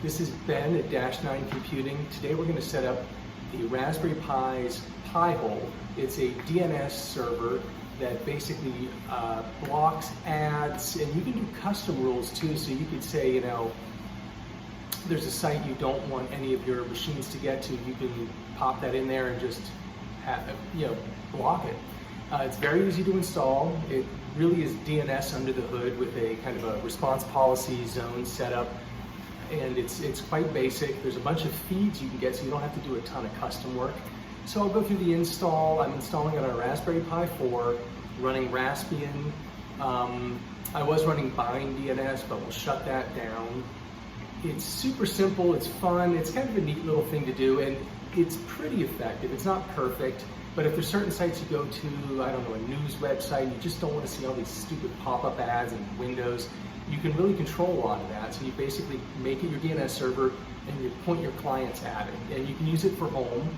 This is Ben at Dash 9 Computing. Today we're going to set up the Raspberry Pi's PiHole. It's a DNS server that basically blocks ads, and you can do custom rules too. So you could say, there's a site you don't want any of your machines to get to. You can pop that in there and just block it. It's very easy to install. It really is DNS under the hood with a kind of a response policy zone setup. And it's quite basic. There's a bunch of feeds you can get, so you don't have to do a ton of custom work. So I'll go through the install. I'm installing it on a Raspberry Pi 4, running Raspbian. I was running Bind DNS, but we'll shut that down. It's super simple, it's fun, it's kind of a neat little thing to do, and it's pretty effective. It's not perfect, but if there's certain sites you go to, I don't know, a news website, and you just don't want to see all these stupid pop-up ads and windows, you can really control a lot of that. So you basically make it your DNS server and you point your clients at it. And you can use it for home.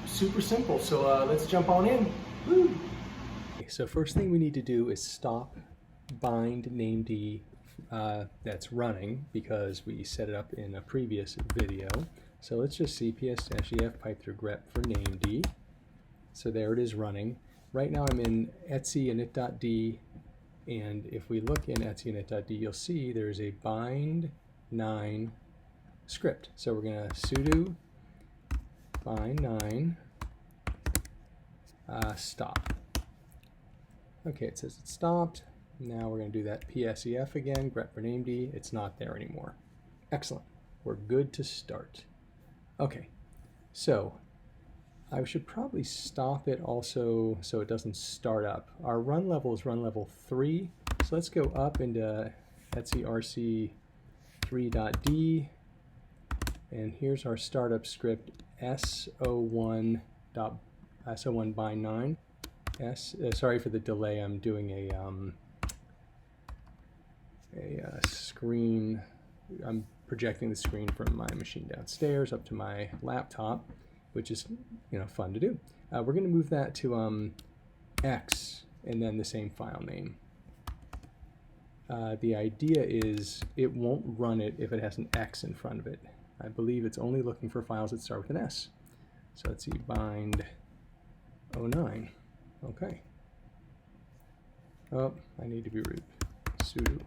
Super simple. So let's jump on in. Woo! So first thing we need to do is stop bind named that's running because we set it up in a previous video. So let's just see ps-ef pipe through grep for named. So there it is running. Right now I'm in etc init.d. And if we look in etc.init.d, you'll see there's a bind 9 script. So we're going to sudo bind 9 stop. Okay, it says it stopped. Now we're going to do that psef again, grep for named. It's not there anymore. Excellent. We're good to start. Okay, so I should probably stop it also so it doesn't start up. Our run level is run level 3. So let's go up into etcrc3.d. And here's our startup script so1 bind 9. Sorry for the delay. I'm doing a screen. I'm projecting the screen from my machine downstairs up to my laptop, which is fun to do. We're going to move that to X and then the same file name. The idea is it won't run it if it has an X in front of it. I believe it's only looking for files that start with an S. So let's see, bind 09. Okay. Oh, I need to be root. Sudo.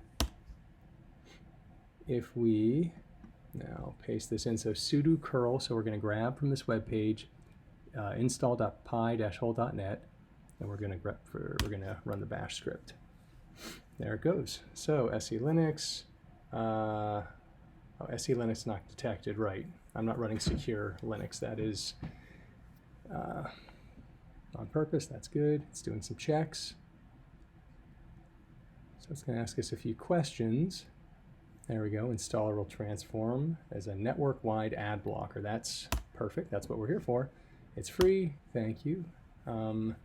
If we now paste this in, so sudo curl, so we're going to grab from this web page install.pi-hole.net, and we're going to run the bash script. There it goes. So SE Linux, SE Linux not detected, right? I'm not running secure Linux. That is on purpose. That's good. It's doing some checks. So it's going to ask us a few questions. There we go. Installer will transform as a network-wide ad blocker. That's perfect. That's what we're here for. It's free. Thank you. PiHole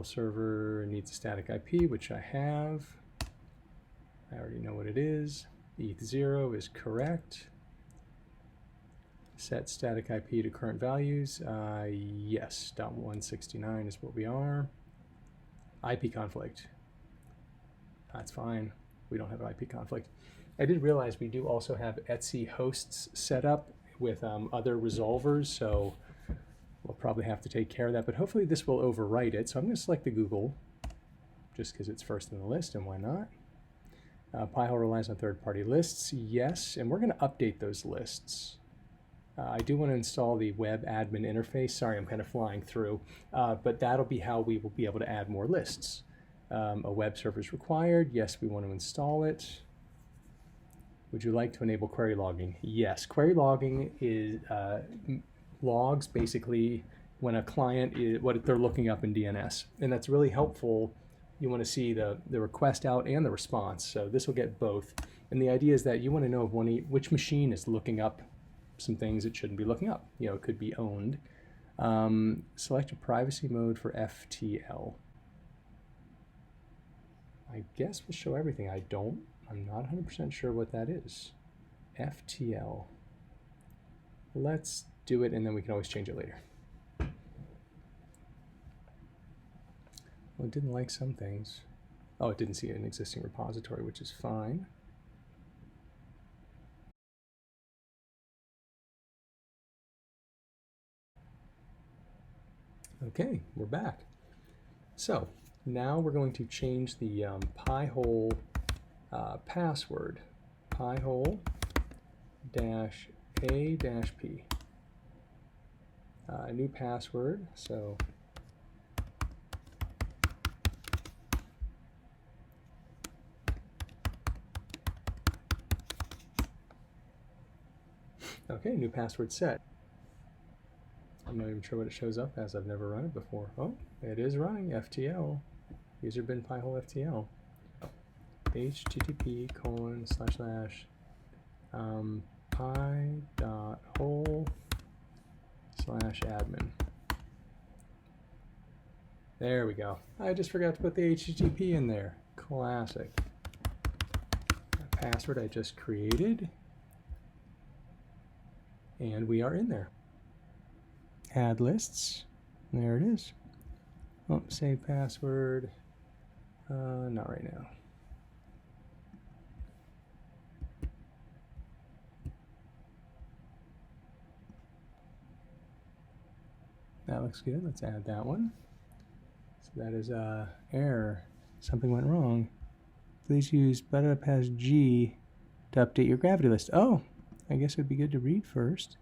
server needs a static IP, which I have. I already know what it is. ETH0 is correct. Set static IP to current values. Yes, .169 is what we are. IP conflict. That's fine. We don't have IP conflict. I did realize we do also have Etsy hosts set up with other resolvers, so we'll probably have to take care of that, but hopefully this will overwrite it. So I'm going to select the Google, just because it's first in the list, and why not? PiHole relies on third-party lists, yes, and we're going to update those lists. I do want to install the web admin interface. Sorry, I'm kind of flying through, but that'll be how we will be able to add more lists. A web server is required. Yes, we want to install it. Would you like to enable query logging? Yes, query logging is logs basically when a client is what they're looking up in DNS, and that's really helpful. You want to see the request out and the response, so this will get both. And the idea is that you want to know which machine is looking up some things it shouldn't be looking up. It could be owned. Select a privacy mode for FTL. I guess we'll show everything. I'm not 100% sure what that is. FTL. Let's do it, and then we can always change it later. Well, it didn't like some things. Oh, it didn't see an existing repository, which is fine. Okay, we're back. So now we're going to change the PiHole password. PiHole -a-p. New password. So okay, new password set. I'm not even sure what it shows up as. I've never run it before. Oh, it is running FTL. User bin PiHole FTL. http://pi.hole/admin. There we go. I just forgot to put the HTTP in there. Classic. A password I just created. And we are in there. Add lists. There it is. Oh, save password. Not right now. That looks good. Let's add that one. So that is error. Something went wrong. Please use /pass G to update your gravity list. Oh, I guess it'd be good to read first.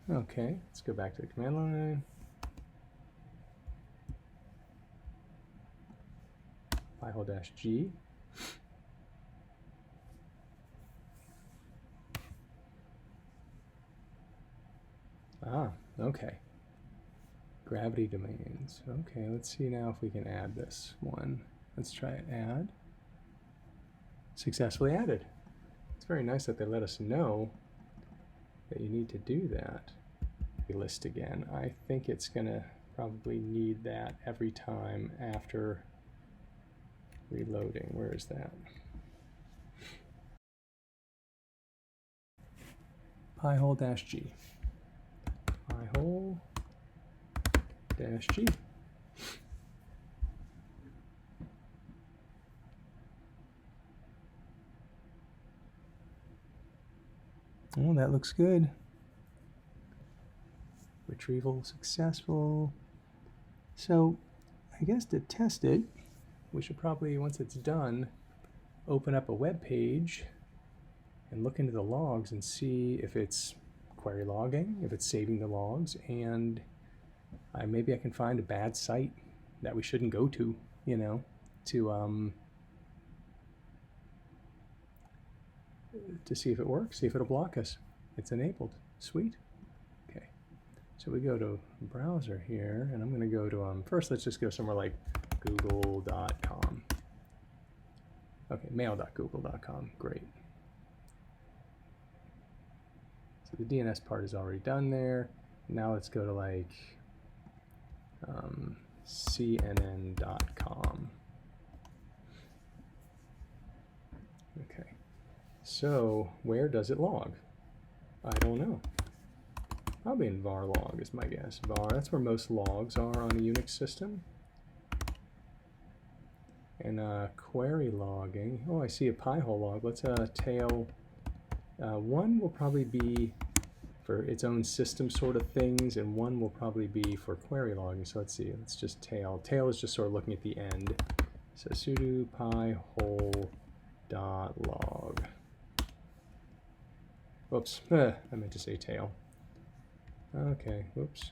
Okay, let's go back to the command line. PiHole-G. Ah, okay. Gravity domains. Okay, let's see now if we can add this one. Let's try it, add. Successfully added. It's very nice that they let us know that you need to do that. List again. I think it's gonna probably need that every time after reloading. Where is that? PiHole-G. PiHole-G. Oh, that looks good. Retrieval successful. So I guess to test it, we should probably, once it's done, open up a web page and look into the logs and see if it's query logging, if it's saving the logs, and maybe I can find a bad site that we shouldn't go to, you know, to see if it works, see if it'll block us. It's enabled. Sweet. Okay. So we go to browser here, and I'm going to go to, first let's just go somewhere like google.com. Okay, mail.google.com. Great. So the DNS part is already done there. Now let's go to like cnn.com. Okay. So where does it log? I don't know. Probably in var log is my guess. Var, that's where most logs are on a Unix system. And query logging. Oh, I see a PiHole log. Let's tail. One will probably be for its own system sort of things, and one will probably be for query logging. So let's see. Let's just tail. Tail is just sort of looking at the end. So sudo PiHole.log. Whoops, I meant to say tail. Okay, whoops.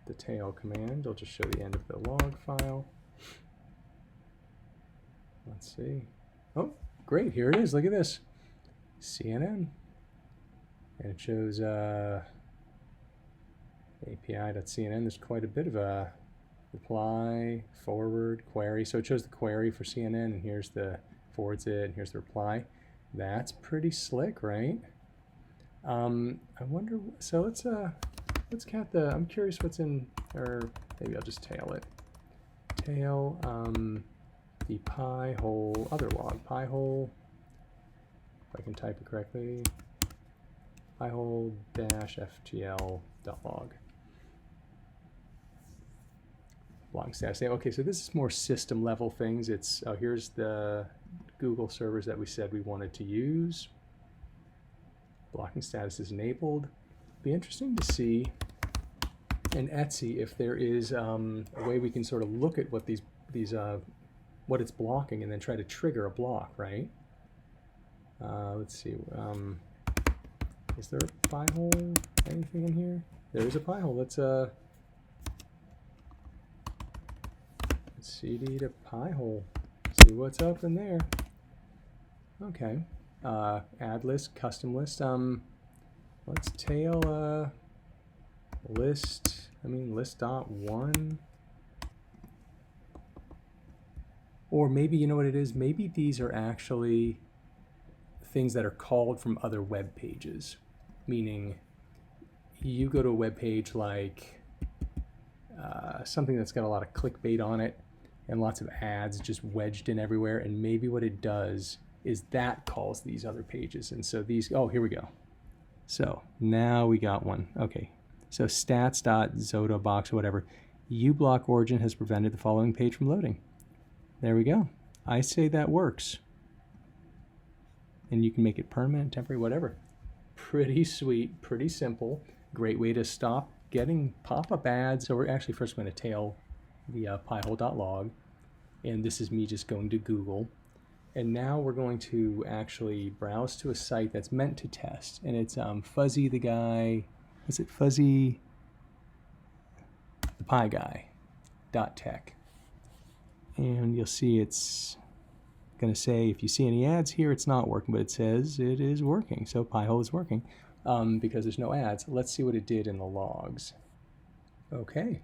The tail command will just show the end of the log file. Let's see. Oh, great, here it is, look at this. CNN. And it shows API.cnn. There's quite a bit of a reply, forward, query. So it shows the query for CNN, and here's the forwards it, and here's the reply. That's pretty slick, right? I wonder, so let's count the, I'm curious what's in, or maybe I'll just tail it. Tail the PiHole other log, PiHole, if I can type it correctly, PiHole-ftl.log. Logging status. Okay, so this is more system level things. It's, oh, here's the Google servers that we said we wanted to use. Blocking status is enabled. Be interesting to see in Etsy if there is a way we can sort of look at what what it's blocking and then try to trigger a block, right? Let's see. Is there a PiHole? Anything in here? There is a PiHole. Let's CD to PiHole. See what's up in there. Okay. Add list, custom list. Let's tail list. List.1. Or maybe, you know what it is? Maybe these are actually things that are called from other web pages. Meaning, you go to a web page like something that's got a lot of clickbait on it and lots of ads just wedged in everywhere, and maybe what it does is that calls these other pages. And so these, oh, here we go. So now we got one. Okay, so stats.zotobox or whatever, uBlock origin has prevented the following page from loading. There we go. I say that works. And you can make it permanent, temporary, whatever. Pretty sweet, pretty simple. Great way to stop getting pop-up ads. So we're actually first going to tail the PiHole.log. And this is me just going to Google. And now we're going to actually browse to a site that's meant to test. And it's Fuzzy the guy, is it Fuzzy? The Pi guy, .tech. And you'll see it's going to say, if you see any ads here, it's not working, but it says it is working. So PiHole is working because there's no ads. Let's see what it did in the logs. Okay.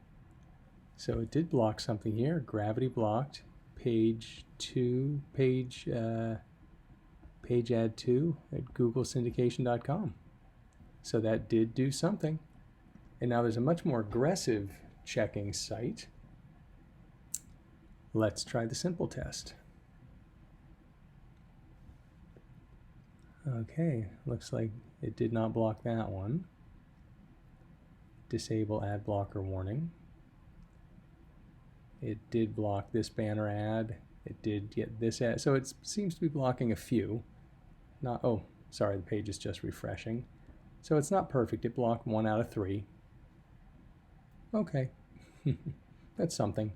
So it did block something here. Gravity blocked. Page 2, page add 2 at googlesyndication.com. So that did do something. And now there's a much more aggressive checking site. Let's try the simple test. Okay, looks like it did not block that one. Disable ad blocker warning. It did block this banner ad. It did get this ad. So it seems to be blocking a few. Not, oh, sorry, the page is just refreshing. So it's not perfect. It blocked 1 out of 3. Okay, that's something.